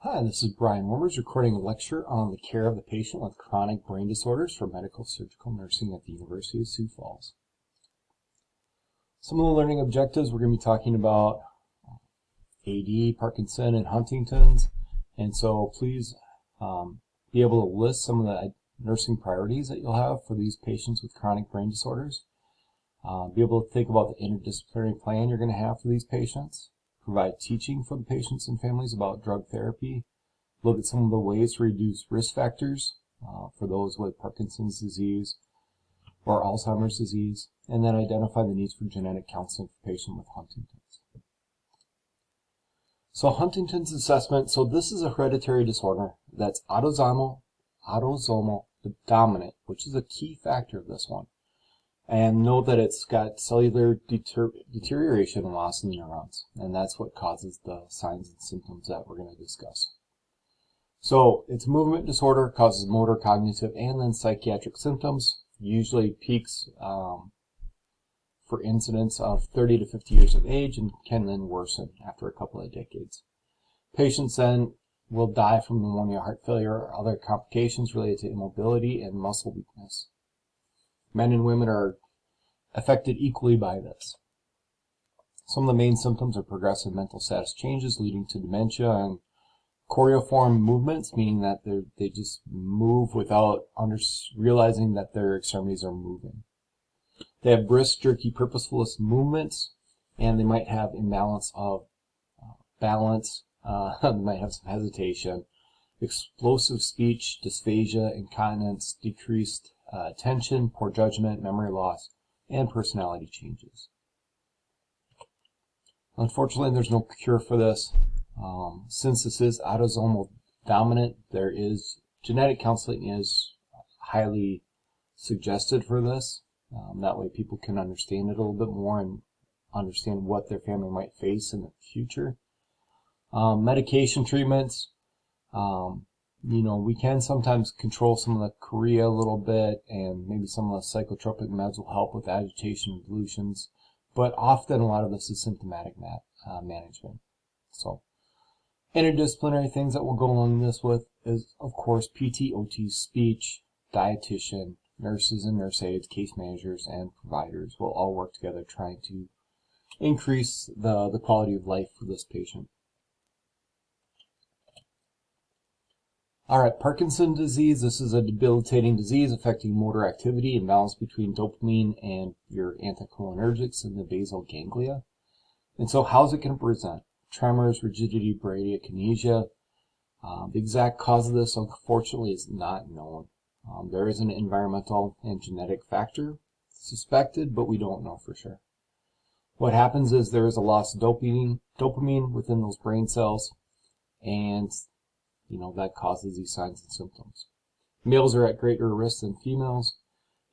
Hi, this is Brian Wormers recording a lecture on the care of the patient with chronic brain disorders for medical surgical nursing at the University of Sioux Falls. Some of the learning objectives we're going to be talking about AD, Parkinson, and Huntington's, and so please be able to list some of the nursing priorities that you'll have for these patients with chronic brain disorders. Be able to think about the interdisciplinary plan you're going to have for these patients. Provide teaching for the patients and families about drug therapy. Look at some of the ways to reduce risk factors for those with Parkinson's disease or Alzheimer's disease, and then identify the needs for genetic counseling for patients with Huntington's. So Huntington's assessment, so this is a hereditary disorder that's autosomal dominant, which is a key factor of this one. And know that it's got cellular deterioration and loss in the neurons, and that's what causes the signs and symptoms that we're going to discuss. So it's a movement disorder, causes motor, cognitive, and then psychiatric symptoms, usually peaks for incidents of 30 to 50 years of age and can then worsen after a couple of decades. Patients then will die from pneumonia, heart failure, or other complications related to immobility and muscle weakness. Men and women are affected equally by this. Some of the main symptoms are progressive mental status changes leading to dementia and choreiform movements, meaning that they just move without realizing that their extremities are moving. They have brisk, jerky, purposeless movements, and they might have imbalance of balance, they might have some hesitation, explosive speech, dysphagia, incontinence, decreased attention, poor judgment, memory loss, and personality changes. Unfortunately, there's no cure for this. Since this is autosomal dominant, genetic counseling is highly suggested for this. That way people can understand it a little bit more and understand what their family might face in the future. Medication treatments, we can sometimes control some of the chorea a little bit, and maybe some of the psychotropic meds will help with agitation and delusions, but often a lot of this is symptomatic management. So, interdisciplinary things that will go along this with is, of course, PT, OT, speech, dietitian, nurses and nurse aides, case managers, and providers will all work together trying to increase the quality of life for this patient. All right, Parkinson's disease. This is a debilitating disease affecting motor activity and balance between dopamine and your anticholinergics in the basal ganglia. And so how's it going to present? Tremors, rigidity, bradykinesia. The exact cause of this, unfortunately, is not known. There is an environmental and genetic factor suspected, but we don't know for sure. What happens is there is a loss of dopamine within those brain cells, and that causes these signs and symptoms. Males are at greater risk than females.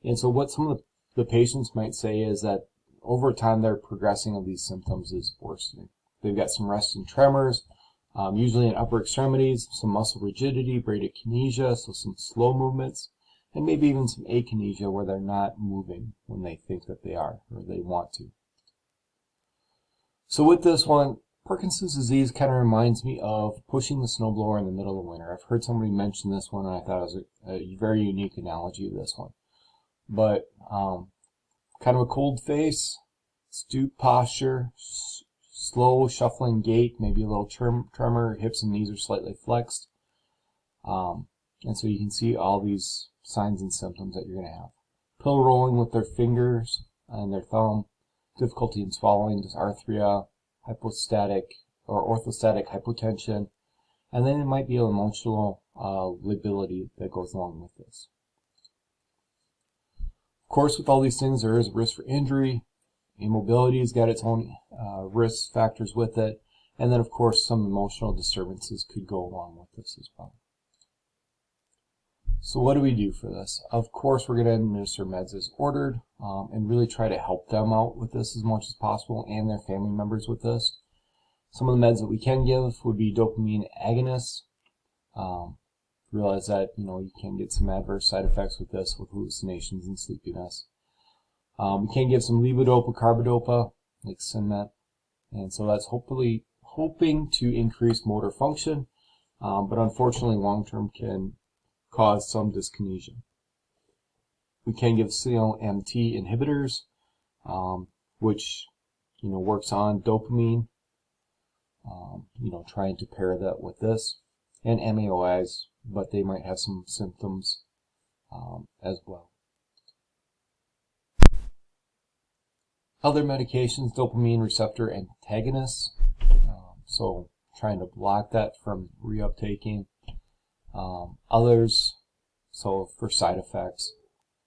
And so what some of the patients might say is that over time their progressing of these symptoms is worsening. They've got some resting tremors, usually in upper extremities, some muscle rigidity, bradykinesia, so some slow movements, and maybe even some akinesia where they're not moving when they think that they are or they want to. So with this one, Parkinson's disease kind of reminds me of pushing the snowblower in the middle of winter. I've heard somebody mention this one, and I thought it was a very unique analogy of this one. But kind of a cold face, stoop posture, slow shuffling gait, maybe a little tremor, hips and knees are slightly flexed. And so you can see all these signs and symptoms that you're going to have. Pill rolling with their fingers and their thumb, difficulty in swallowing, dysarthria, hypostatic or orthostatic hypotension, and then it might be an emotional lability that goes along with this. Of course, with all these things, there is a risk for injury. Immobility has got its own risk factors with it, and then of course some emotional disturbances could go along with this as well. So what do we do for this? Of course, we're going to administer meds as ordered and really try to help them out with this as much as possible and their family members with this. Some of the meds that we can give would be dopamine agonists. Realize that, you can get some adverse side effects with this, with hallucinations and sleepiness. We can give some levodopa, carbidopa, like Synmet. And so that's hoping to increase motor function but unfortunately long-term can cause some dyskinesia. We can give COMT inhibitors, which works on dopamine, trying to pair that with this, and MAOIs, but they might have some symptoms as well. Other medications, dopamine receptor antagonists, so trying to block that from reuptaking. Others, so for side effects,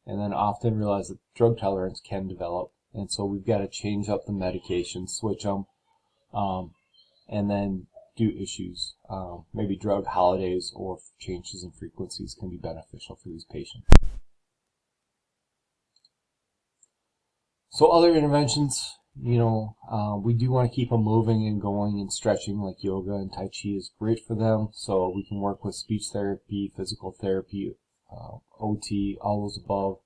and then often realize that drug tolerance can develop, and so we've got to change up the medication, switch them, and then do issues. Maybe drug holidays or changes in frequencies can be beneficial for these patients. So other interventions, we do want to keep them moving and going and stretching, like yoga and Tai Chi is great for them. So we can work with speech therapy, physical therapy, OT, all those above.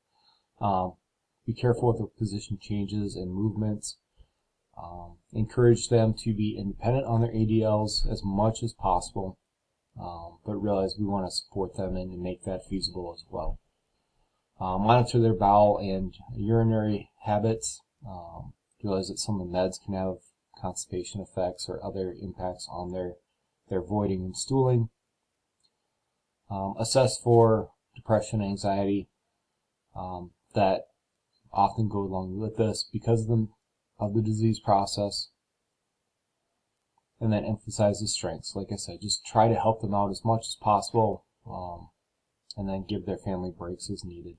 Be careful with their position changes and movements. Encourage them to be independent on their ADLs as much as possible, but realize we want to support them and make that feasible as well. Monitor their bowel and urinary habits. Realize that some of the meds can have constipation effects or other impacts on their voiding and stooling. Assess for depression, anxiety, that often go along with this because of the disease process. And then emphasize the strengths. Like I said, just try to help them out as much as possible, and then give their family breaks as needed.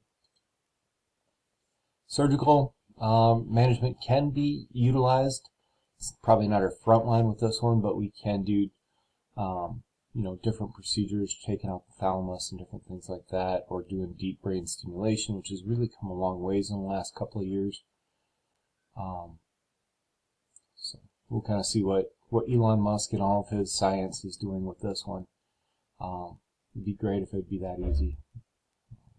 Surgical management can be utilized. It's probably not our front line with this one, but we can do different procedures, taking out the thalamus and different things like that, or doing deep brain stimulation, which has really come a long ways in the last couple of years. So we'll kind of see what Elon Musk and all of his science is doing with this one. It'd be great if it'd be that easy,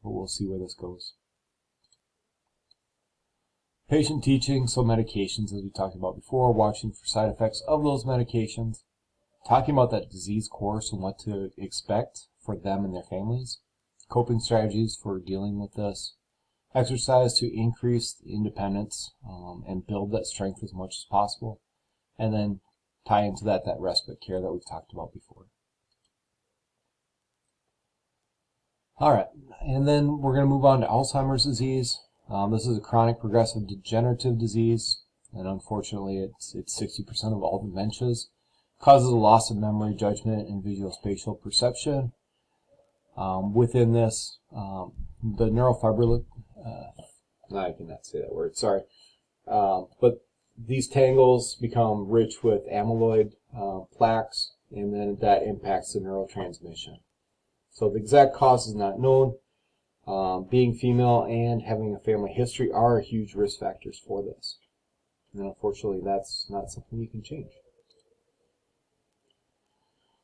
but we'll see where this goes. Patient teaching, so medications, as we talked about before, watching for side effects of those medications, talking about that disease course and what to expect for them and their families, coping strategies for dealing with this, exercise to increase independence and build that strength as much as possible, and then tie into that respite care that we've talked about before. All right, and then we're going to move on to Alzheimer's disease. This is a chronic progressive degenerative disease, and unfortunately it's 60% of all dementias. Causes a loss of memory, judgment, and visuospatial perception. Within this, the neurofibrillary, I cannot say that word, sorry. But these tangles become rich with amyloid plaques, and then that impacts the neurotransmission. So the exact cause is not known. Being female and having a family history are huge risk factors for this. And unfortunately, that's not something you can change.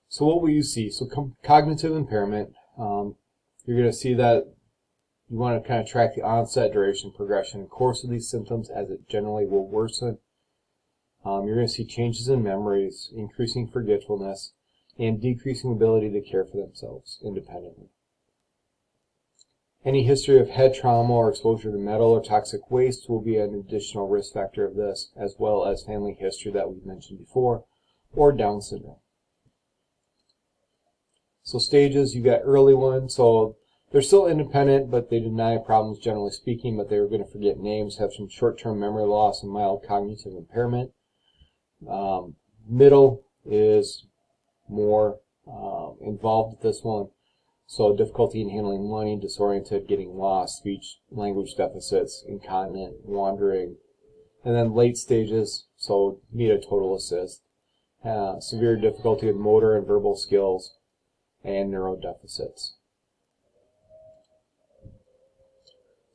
So what will you see? So cognitive impairment, you're going to see that you want to kind of track the onset, duration, progression, and course of these symptoms as it generally will worsen. You're going to see changes in memories, increasing forgetfulness, and decreasing ability to care for themselves independently. Any history of head trauma or exposure to metal or toxic waste will be an additional risk factor of this, as well as family history that we've mentioned before, or Down syndrome. So stages, you got early ones, so they're still independent, but they deny problems generally speaking, but they're going to forget names, have some short-term memory loss, and mild cognitive impairment. Middle is more involved with this one. So difficulty in handling money, disoriented, getting lost, speech, language deficits, incontinent, wandering. And then late stages, so need a total assist. Severe difficulty with motor and verbal skills, and neurodeficits.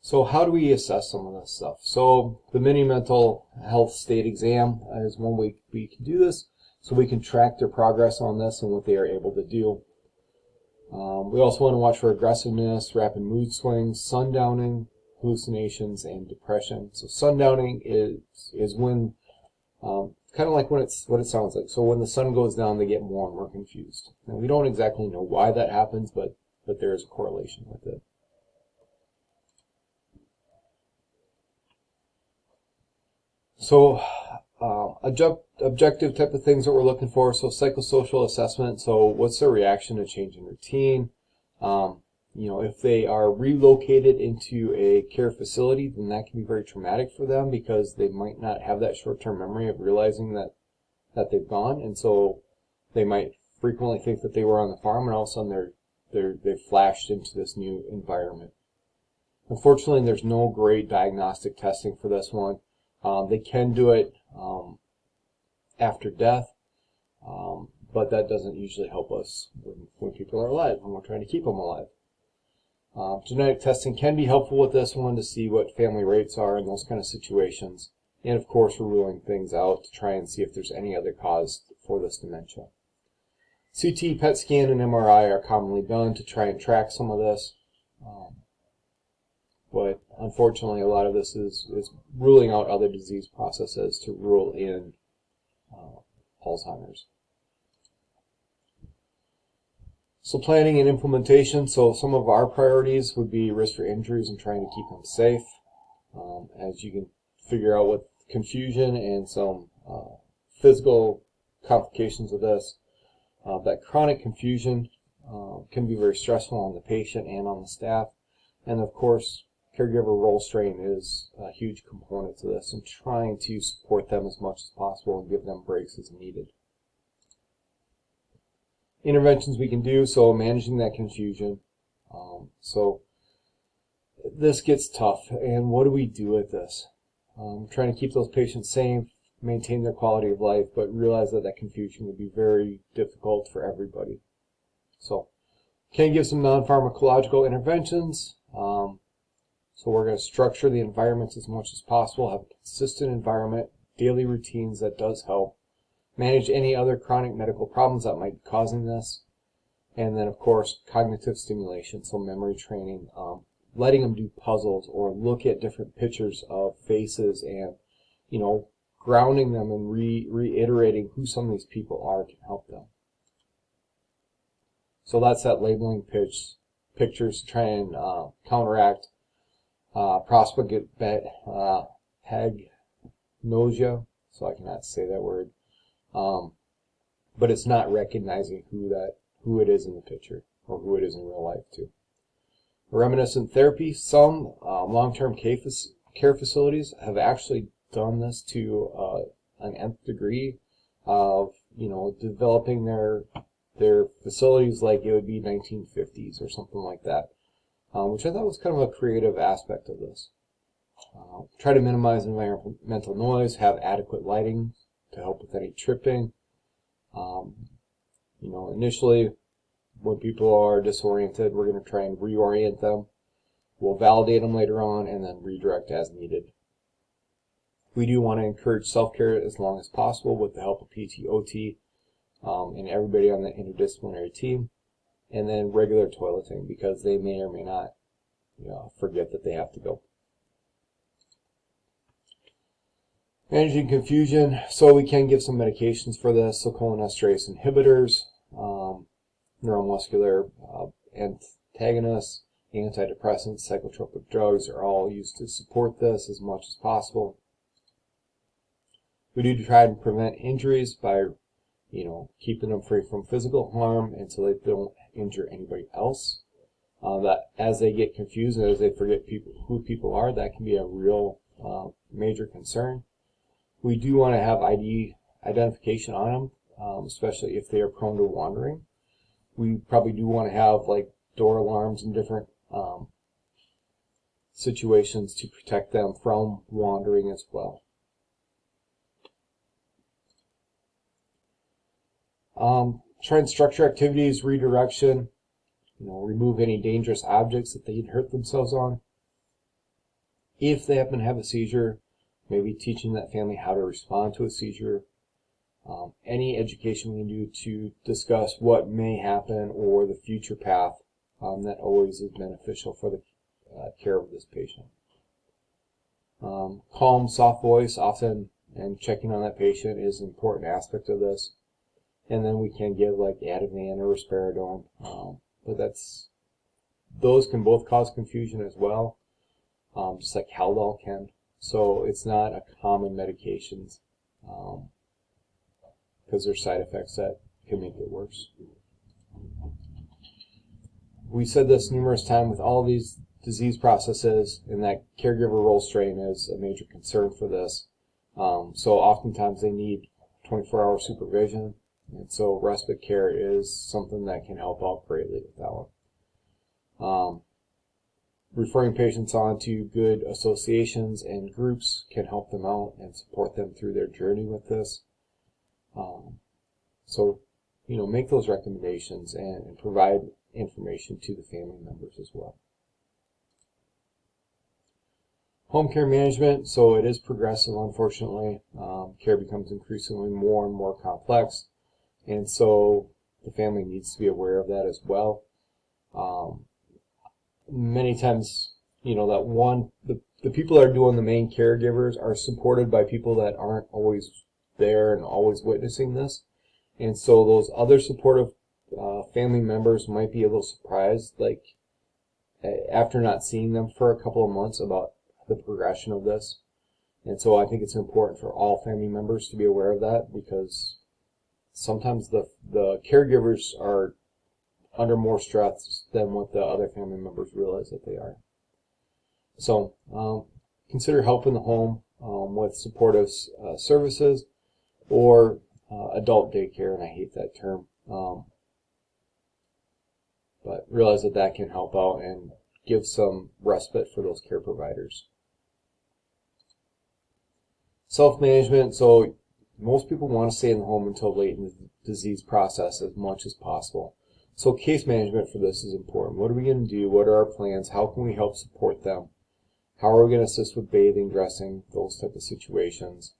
So how do we assess some of this stuff? So the mini mental health state exam is one way we can do this, so we can track their progress on this and what they are able to do. We also want to watch for aggressiveness, rapid mood swings, sundowning, hallucinations, and depression. So sundowning is when kind of like what it sounds like. So when the sun goes down, they get more and more confused. Now, we don't exactly know why that happens, but there is a correlation with it. So objective type of things that we're looking for. So psychosocial assessment. So what's their reaction to change in routine? If they are relocated into a care facility, then that can be very traumatic for them because they might not have that short-term memory of realizing that they've gone, and so they might frequently think that they were on the farm, and all of a sudden they've flashed into this new environment. Unfortunately, there's no great diagnostic testing for this one. They can do it after death, but that doesn't usually help us when people are alive, when we're trying to keep them alive. Genetic testing can be helpful with this one to see what family rates are in those kind of situations. And of course, we're ruling things out to try and see if there's any other cause for this dementia. CT, PET scan, and MRI are commonly done to try and track some of this. But unfortunately, a lot of this is ruling out other disease processes to rule in Alzheimer's. So planning and implementation. So some of our priorities would be risk for injuries and trying to keep them safe. As you can figure out with confusion and some physical complications of this, that chronic confusion can be very stressful on the patient and on the staff. And of course, caregiver role strain is a huge component to this, and trying to support them as much as possible and give them breaks as needed. Interventions we can do, so managing that confusion. So this gets tough, and what do we do with this? Trying to keep those patients safe, maintain their quality of life, but realize that confusion would be very difficult for everybody. So can give some non-pharmacological interventions. So we're going to structure the environments as much as possible, have a consistent environment, daily routines that does help. Manage any other chronic medical problems that might be causing this. And then, of course, cognitive stimulation, so memory training, letting them do puzzles or look at different pictures of faces and, grounding them and reiterating who some of these people are can help them. So that's that labeling pictures to try and counteract prosopagnosia, so I cannot say that word. But it's not recognizing who it is in the picture or who it is in real life too. Reminiscent therapy. Some long-term care facilities have actually done this to an nth degree of developing their facilities like it would be 1950s or something like that, which I thought was kind of a creative aspect of this. Try to minimize environmental noise, have adequate lighting to help with any tripping. Initially, when people are disoriented, we're going to try and reorient them. We'll validate them later on and then redirect as needed. We do want to encourage self-care as long as possible with the help of PT, OT, and everybody on the interdisciplinary team. And then regular toileting because they may or may not forget that they have to go. Managing confusion, so we can give some medications for this, so cholinesterase inhibitors, neuromuscular antagonists, antidepressants, psychotropic drugs are all used to support this as much as possible. We do try to prevent injuries by keeping them free from physical harm and so they don't injure anybody else. That as they get confused and as they forget who people are, that can be a real major concern. We do want to have ID identification on them, especially if they are prone to wandering. We probably do want to have like door alarms and different situations to protect them from wandering as well. Try and structure activities, redirection, remove any dangerous objects that they'd hurt themselves on. If they happen to have a seizure, maybe teaching that family how to respond to a seizure. Any education we can do to discuss what may happen or the future path, that always is beneficial for the care of this patient. Calm, soft voice, often and checking on that patient is an important aspect of this. And then we can give like Ativan or risperidone, but those can both cause confusion as well, just like Haldol can. So it's not a common medications because there's side effects that can make it worse. We said this numerous times with all these disease processes, and that caregiver role strain is a major concern for this. So oftentimes they need 24-hour supervision, and so respite care is something that can help out greatly with that one. Referring patients on to good associations and groups can help them out and support them through their journey with this. So, make those recommendations and provide information to the family members as well. Home care management, so it is progressive, unfortunately. Care becomes increasingly more and more complex, and so the family needs to be aware of that as well. Many times, the people that are doing the main caregivers are supported by people that aren't always there and always witnessing this, and so those other supportive family members might be a little surprised, like after not seeing them for a couple of months, about the progression of this. And so I think it's important for all family members to be aware of that, because sometimes the caregivers are under more stress than what the other family members realize that they are. So consider help in the home with supportive services or adult daycare, and I hate that term, but realize that can help out and give some respite for those care providers. Self-management, so most people want to stay in the home until late in the disease process as much as possible. So case management for this is important. What are we going to do? What are our plans? How can we help support them? How are we going to assist with bathing, dressing, those type of situations?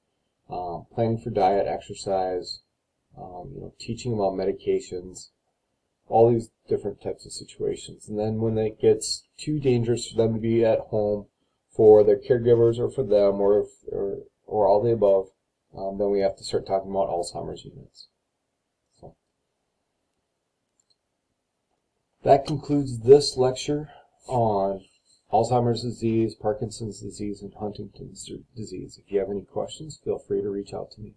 Planning for diet, exercise, teaching about medications, all these different types of situations. And then when it gets too dangerous for them to be at home for their caregivers or for them or all the above, then we have to start talking about Alzheimer's units. So that concludes this lecture on Alzheimer's disease, Parkinson's disease, and Huntington's disease. If you have any questions, feel free to reach out to me.